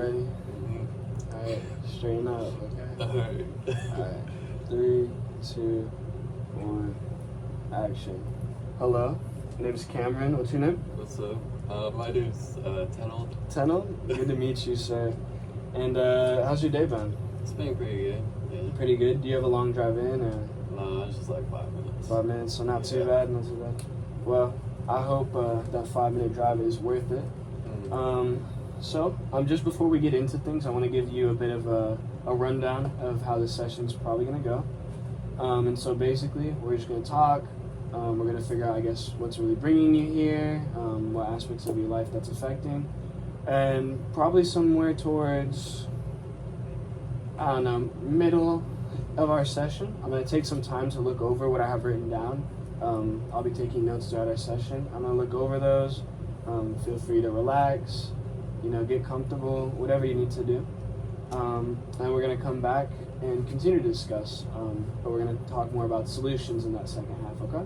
ready? Mm-hmm. All right, straighten up, okay? Alright. All right, 3, 2, 1, action. Hello, my name's Cameron. What's your name? What's up? My name's Tenold. Tenold. Good to meet you, sir. And how's your day been? It's been pretty good. Yeah. Pretty good. Do you have a long drive in, or No, it's just like 5 minutes. 5 minutes? So not too Yeah. bad, not too bad. Well, I hope that 5-minute drive is worth it. So, just before we get into things, I want to give you a bit of a rundown of how this session's probably going to go. And so basically, we're just going to talk. We're going to figure out, I guess, what's really bringing you here, what aspects of your life that's affecting, and probably somewhere towards, I don't know, middle of our session, I'm going to take some time to look over what I have written down. I'll be taking notes throughout our session. I'm going to look over those. Feel free to relax, get comfortable, whatever you need to do. And we're going to come back and continue to discuss, but we're going to talk more about solutions in that second half, okay?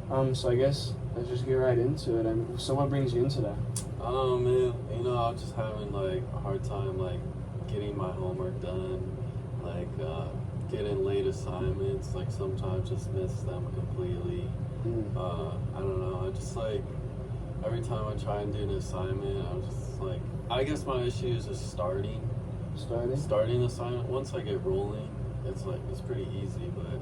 Alright. So I guess let's just get right into it. So what brings you in today? Man, I'm just having like a hard time like getting my homework done, like getting late assignments, like sometimes just miss them completely. I don't know, I just like every time I try and do an assignment, I'm just like, I guess my issue is just starting the assignment. Once I get rolling, it's pretty easy, but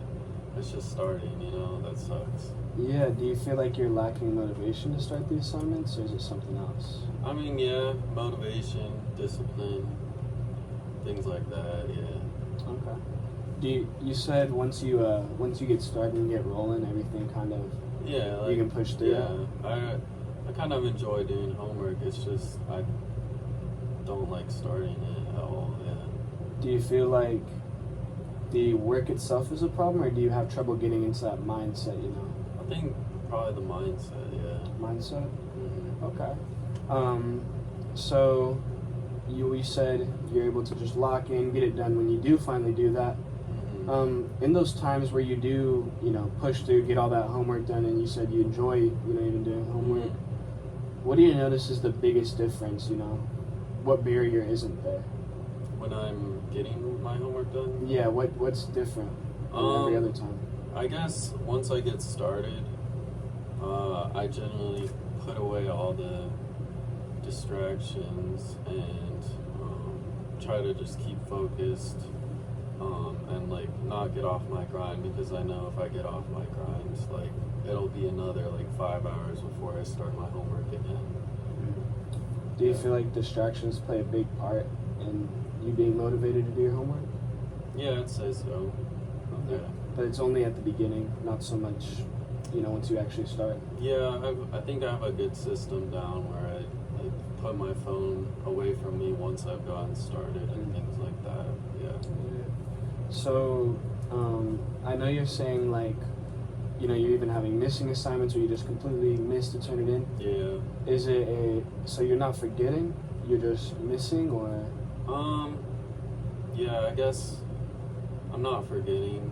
it's just starting, that sucks. Yeah, do you feel like you're lacking motivation to start the assignments, or is it something else? I mean, yeah, motivation, discipline, things like that, yeah. Okay. You said once you get started and get rolling, everything kind of, yeah, like, you can push through yeah, I kind of enjoy doing homework. It's just I don't like starting it at all, yeah. Do you feel like the work itself is a problem, or do you have trouble getting into that mindset, I think probably the mindset, yeah. Mindset? Mm-hmm. Okay. So you said you're able to just lock in, get it done when you do finally do that. Mm-hmm. In those times where you do, push through, get all that homework done, and you said you enjoy, even doing homework, what do you notice is the biggest difference, What barrier isn't there? When I'm getting my homework done? Yeah, what's different than every other time? I guess once I get started, I generally put away all the distractions and try to just keep focused and like not get off my grind, because I know if I get off my grind, like it'll be another like 5 hours before I start my homework again. Do you feel like distractions play a big part in you being motivated to do your homework? Yeah, I'd say so. Okay. Yeah. But it's only at the beginning, not so much, once you actually start. Yeah, I think I have a good system down where I like put my phone away from me once I've gotten started and things like that. Yeah. So, I know you're saying like, you're even having missing assignments, or you just completely miss to turn it in. Yeah. Is it so you're not forgetting, you're just missing, or? Yeah, I guess I'm not forgetting.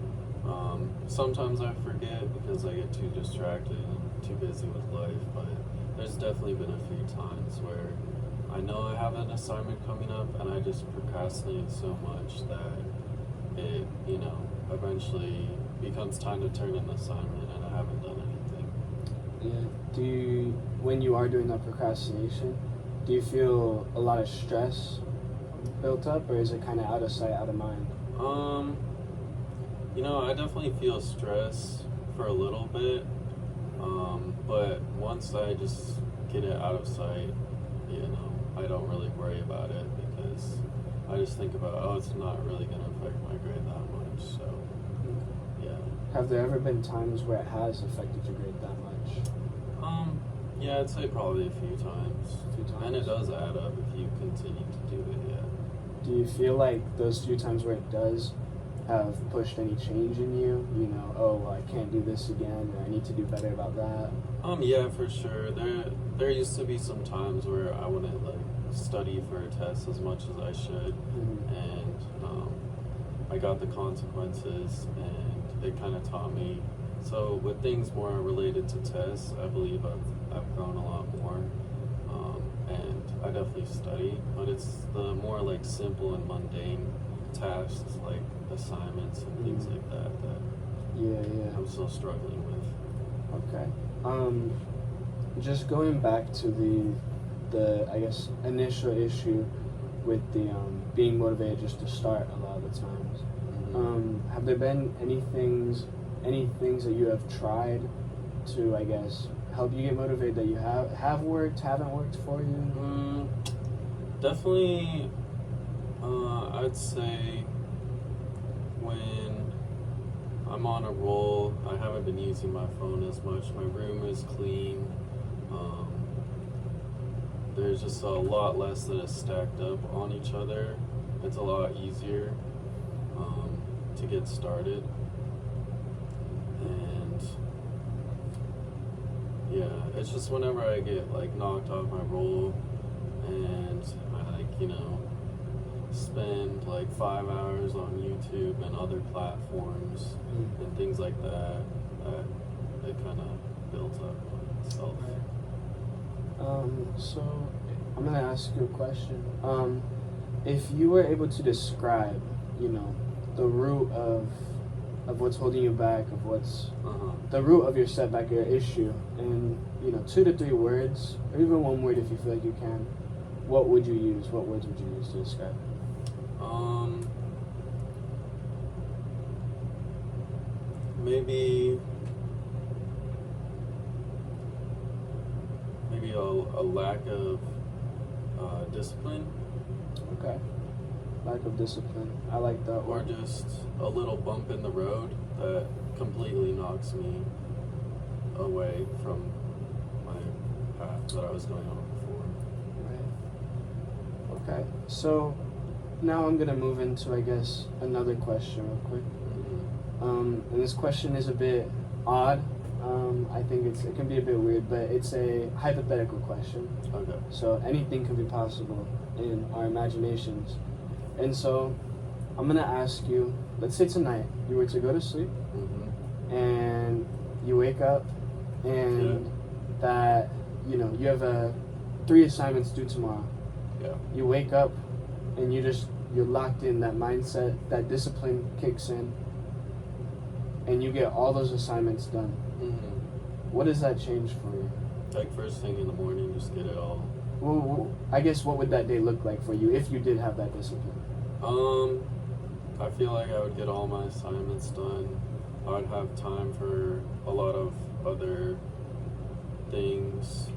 Sometimes I forget because I get too distracted and too busy with life, but there's definitely been a few times where I know I have an assignment coming up and I just procrastinate so much that it, eventually becomes time to turn in the assignment and I haven't done anything. Yeah. When you are doing that procrastination, do you feel a lot of stress built up, or is it kind of out of sight, out of mind? I definitely feel stress for a little bit, but once I just get it out of sight, I don't really worry about it, because I just think about, it's not really going to affect my grade that much, so, yeah. Have there ever been times where it has affected your grade that much? Yeah, I'd say probably a few times. And it does add up if you continue to do it, yeah. Do you feel like those few times where it does have pushed any change in you? I can't do this again, or I need to do better about that? Yeah, for sure. There used to be some times where I wouldn't like study for a test as much as I should, and I got the consequences, and it kind of taught me. So with things more related to tests, I believe I've grown a lot more. and I definitely study, but it's the more like simple and mundane tasks like assignments and things like that Yeah. I'm still struggling with. Okay. Just going back to the I guess initial issue with the being motivated just to start a lot of the times. Have there been any things that you have tried to, I guess, help you get motivated that you have worked, haven't worked for you? Definitely, I'd say when I'm on a roll, I haven't been using my phone as much. My room is clean. There's just a lot less that is stacked up on each other. It's a lot easier to get started. And yeah, it's just whenever I get like knocked off my roll and I spend like 5 hours on YouTube and other platforms and things like that, it kind of builds up on itself. So I'm gonna ask you a question. If you were able to describe, the root of what's holding you back, of what's the root of your setback, your issue, in 2 to 3 words, or even 1 word if you feel like you can, what would you use? What words would you use to describe it? Maybe a lack of discipline. Okay. Lack of discipline. I like that Or word. just a little bump in the road that completely knocks me away from my path that I was going on before. Right. Okay. So now I'm gonna move into, I guess, another question real quick. And this question is a bit odd. I think it can be a bit weird, but it's a hypothetical question. Okay. So anything can be possible in our imaginations. And so I'm gonna ask you, let's say tonight you were to go to sleep and you wake up and that, you have 3 assignments due tomorrow. Yeah. You wake up and you're locked in, that mindset, that discipline kicks in, and you get all those assignments done. What does that change for you? Like first thing in the morning, just get it all. Well, I guess what would that day look like for you if you did have that discipline? I feel like I would get all my assignments done. I would have time for a lot of other things.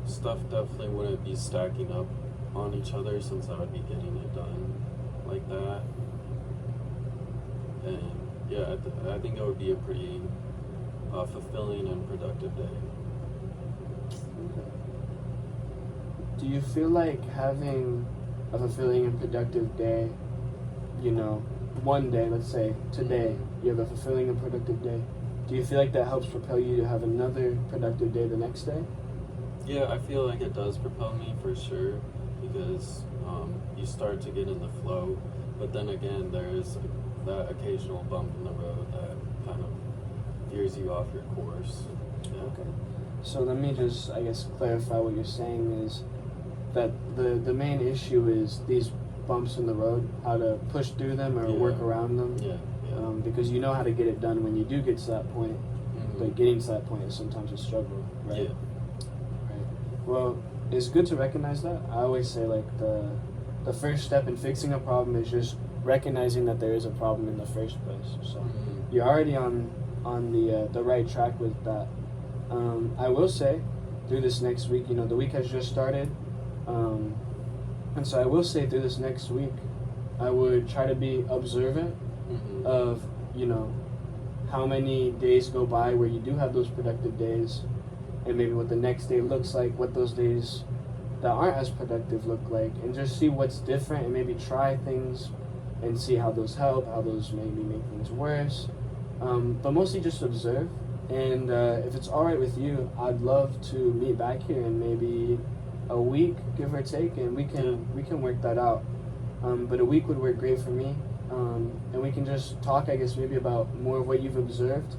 Stuff definitely wouldn't be stacking up on each other since I would be getting it done like that. And yeah, I think it would be a pretty fulfilling and productive day. Do you feel like having a fulfilling and productive day, one day, let's say today, you have a fulfilling and productive day, do you feel like that helps propel you to have another productive day the next day? Yeah, I feel like it does propel me for sure, because you start to get in the flow, but then again, there's that occasional bump in the road that kind of veers you off your course. Yeah. Okay. So let me just, I guess, clarify what you're saying is that the main issue is these bumps in the road, how to push through them or work around them. Yeah. Because you know how to get it done when you do get to that point, but getting to that point is sometimes a struggle, right? Yeah. Right. Well, it's good to recognize that. I always say, like, the first step in fixing a problem is just recognizing that there is a problem in the first place. So you're already on the right track with that. I will say, through this next week, the week has just started, and so I will say through this next week, I would try to be observant of, how many days go by where you do have those productive days, and maybe what the next day looks like, what those days that aren't as productive look like, and just see what's different and maybe try things and see how those help, how those maybe make things worse. But mostly just observe. And if it's all right with you, I'd love to meet back here in maybe a week, give or take, and we can work that out. But a week would work great for me. And we can just talk, I guess, maybe about more of what you've observed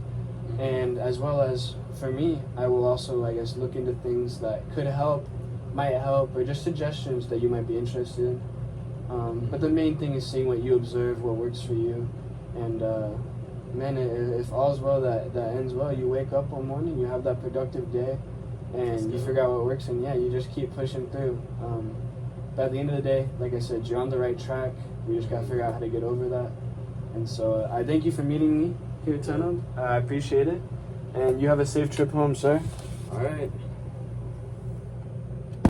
And as well as for me, I will also, I guess, look into things that could help, might help, or just suggestions that you might be interested in. But the main thing is seeing what you observe, what works for you. And man, if all's well that ends well, you wake up one morning, you have that productive day, and you figure out what works, and yeah, you just keep pushing through. But at the end of the day, like I said, you're on the right track. We just gotta figure out how to get over that. And so I thank you for meeting me here, Tanab. I appreciate it. And you have a safe trip home, sir. All right.